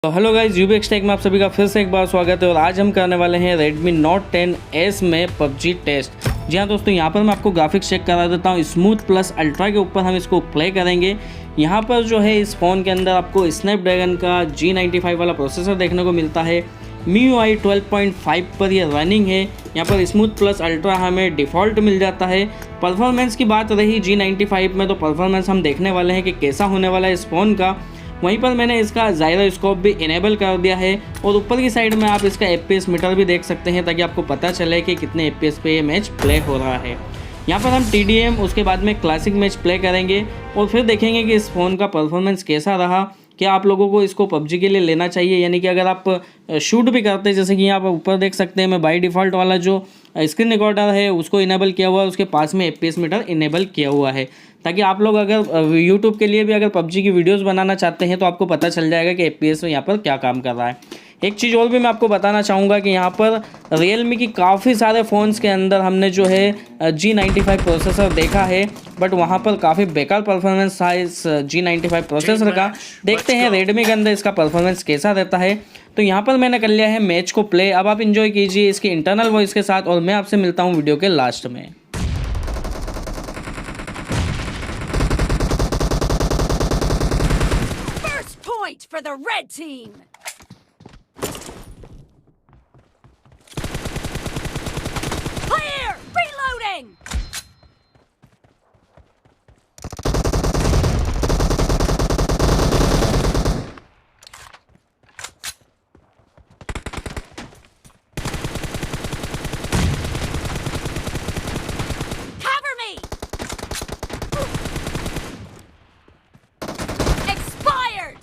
तो hello guys, UBXTech में आप सभी का फिर से एक बार स्वागत है। और आज हम करने वाले हैं Redmi Note 10S में PUBG टेस्ट। जी हाँ दोस्तों, यहाँ पर मैं आपको ग्राफिक्स चेक करा देता हूँ। स्मूथ प्लस अल्ट्रा के ऊपर हम इसको प्ले करेंगे। यहाँ पर जो है इस फ़ोन के अंदर आपको स्नैपड्रैगन का G95 वाला प्रोसेसर देखने को मिलता है। MIUI 12.5 पर यह रनिंग है। यहाँ पर स्मूथ प्लस अल्ट्रा हमें डिफ़ॉल्ट मिल जाता है। परफॉर्मेंस की बात रही G95 में, तो परफॉर्मेंस हम देखने वाले हैं कि कैसा होने वाला है इस फ़ोन का। वहीं पर मैंने इसका जायरोस्कोप भी इनेबल कर दिया है और ऊपर की साइड में आप इसका FPS मीटर भी देख सकते हैं, ताकि आपको पता चले कि कितने FPS पे ये मैच प्ले हो रहा है। यहाँ पर हम TDM उसके बाद में क्लासिक मैच प्ले करेंगे और फिर देखेंगे कि इस फ़ोन का परफॉर्मेंस कैसा रहा। क्या आप लोगों को इसको PUBG के लिए लेना चाहिए, यानी कि अगर आप शूट भी करते हैं, जैसे कि यहाँ पर ऊपर देख सकते हैं मैं बाय डिफ़ॉल्ट वाला जो स्क्रीन रिकॉर्डर है उसको इनेबल किया हुआ है, उसके पास में FPS मीटर इनेबल किया हुआ है, ताकि आप लोग अगर यूट्यूब के लिए भी अगर PUBG की वीडियोस बनाना चाहते हैं तो आपको पता चल जाएगा कि FPS में यहाँ पर क्या काम कर रहा है। एक चीज़ और भी मैं आपको बताना चाहूँगा कि यहाँ पर Realme की काफ़ी सारे फ़ोन्स के अंदर हमने जो है G95 प्रोसेसर देखा है, बट वहाँ पर काफ़ी बेकार परफॉर्मेंस था इस G95 प्रोसेसर का। देखते हैं Redmi के अंदर इसका परफॉर्मेंस कैसा रहता है। तो यहाँ पर मैंने कर लिया है मैच को प्ले। अब आप इन्जॉय कीजिए इसकी इंटरनल वॉइस के साथ और मैं आपसे मिलता हूँ वीडियो के लास्ट में। For the red team. Clear! Reloading! Cover me! Expired!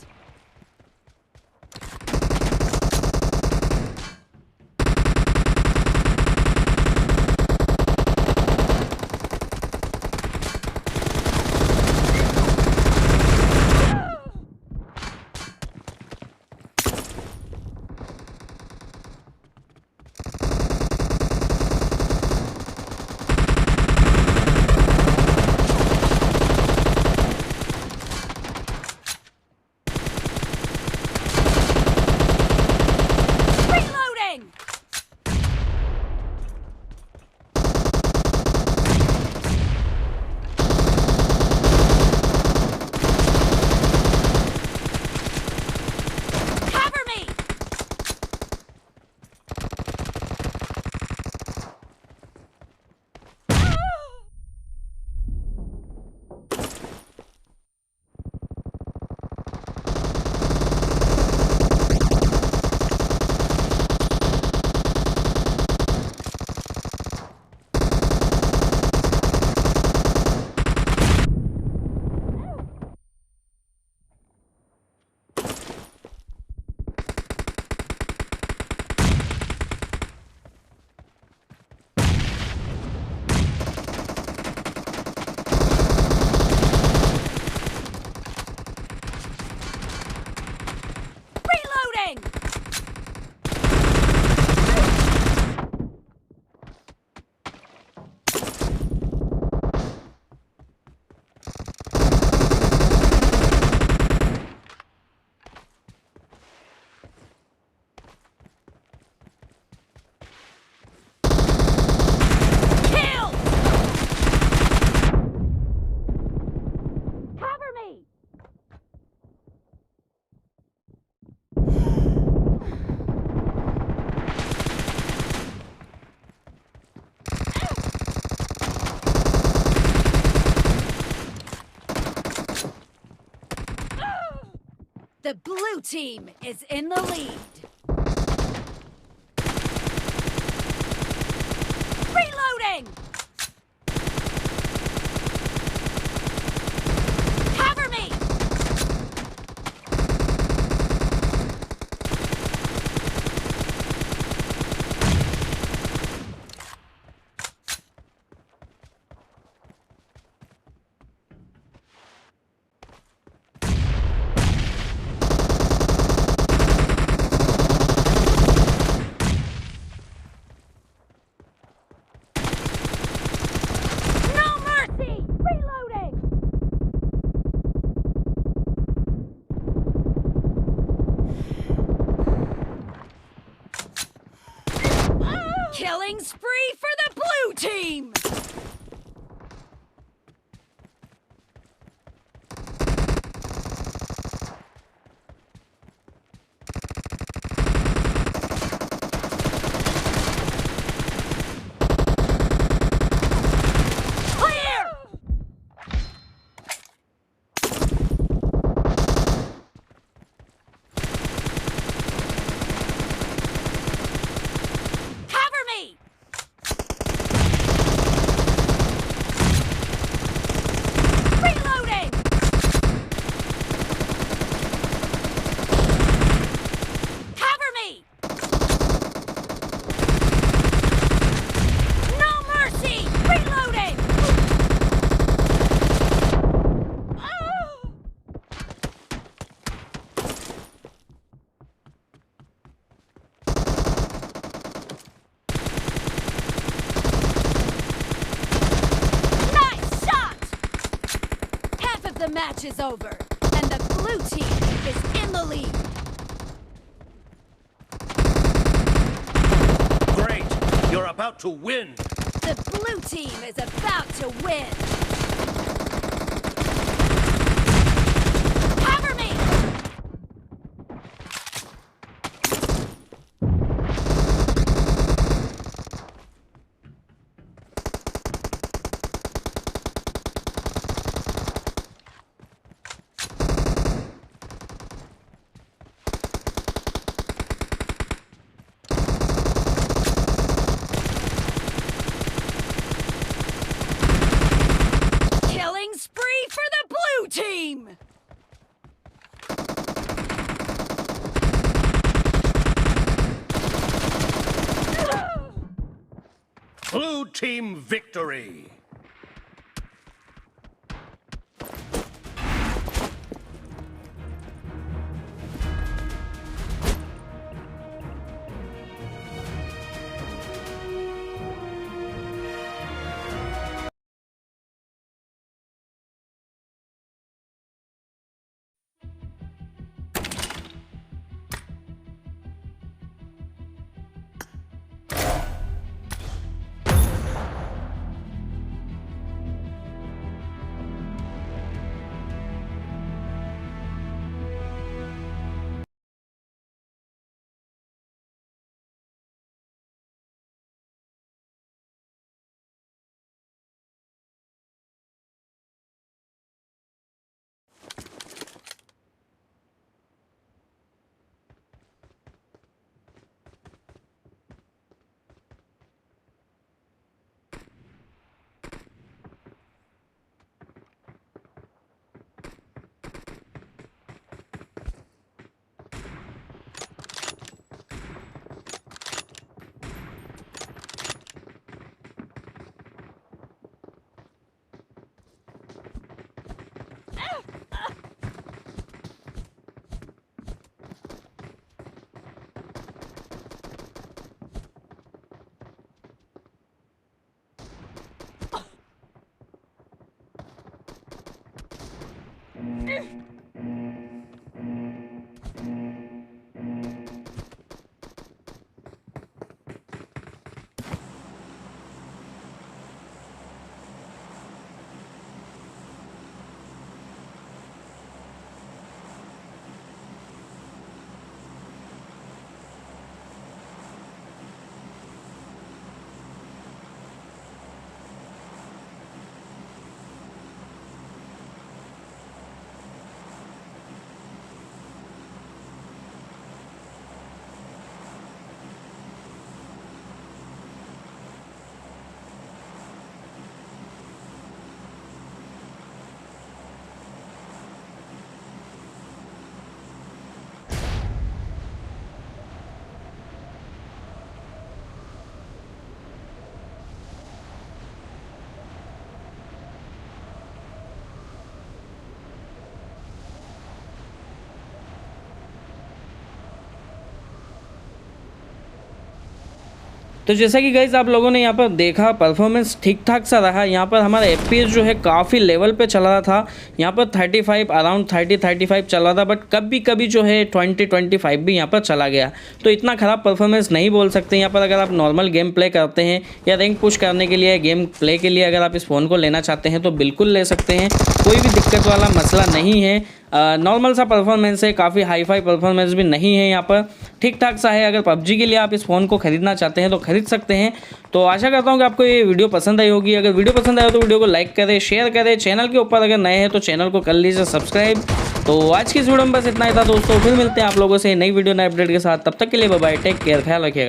The blue team is in the lead. Reloading! Cover me! Killing spree for the blue team! The match is over, and the blue team is in the lead. Great! You're about to win! The blue team is about to win. Cover me! Spree for the blue team! Blue team victory! तो जैसा कि guys आप लोगों ने यहाँ पर देखा, performance ठीक ठाक सा रहा। यहाँ पर हमारा FPS जो है काफ़ी लेवल पे चल रहा था। यहाँ पर 35 अराउंड 35 चल रहा था, बट कभी कभी जो है 25 भी यहाँ पर चला गया। तो इतना ख़राब परफॉर्मेंस नहीं बोल सकते। यहाँ पर अगर आप नॉर्मल गेम प्ले करते हैं या रैंक पुश करने के लिए, गेम प्ले के लिए अगर आप इस फ़ोन को लेना चाहते हैं तो बिल्कुल ले सकते हैं, कोई भी दिक्कत वाला मसला नहीं है। नॉर्मल सा परफॉर्मेंस है, काफ़ी हाई फाई परफॉर्मेंस भी नहीं है। यहाँ पर ठीक ठाक सा है। अगर PUBG के लिए आप इस फ़ोन को ख़रीदना चाहते हैं तो खरीद सकते हैं। तो आशा करता हूँ कि आपको ये वीडियो पसंद आई होगी। अगर वीडियो पसंद आया तो वीडियो को लाइक करें, शेयर करें। चैनल के ऊपर अगर नए हैं तो चैनल को कर लीजिए सब्सक्राइब। तो आज की इस वीडियो में बस इतना ही था दोस्तों। फिर मिलते हैं आप लोगों से नई वीडियो नए अपडेट के साथ। तब तक के लिए बाय बाय, टेक केयर, ख्याल रखिएगा।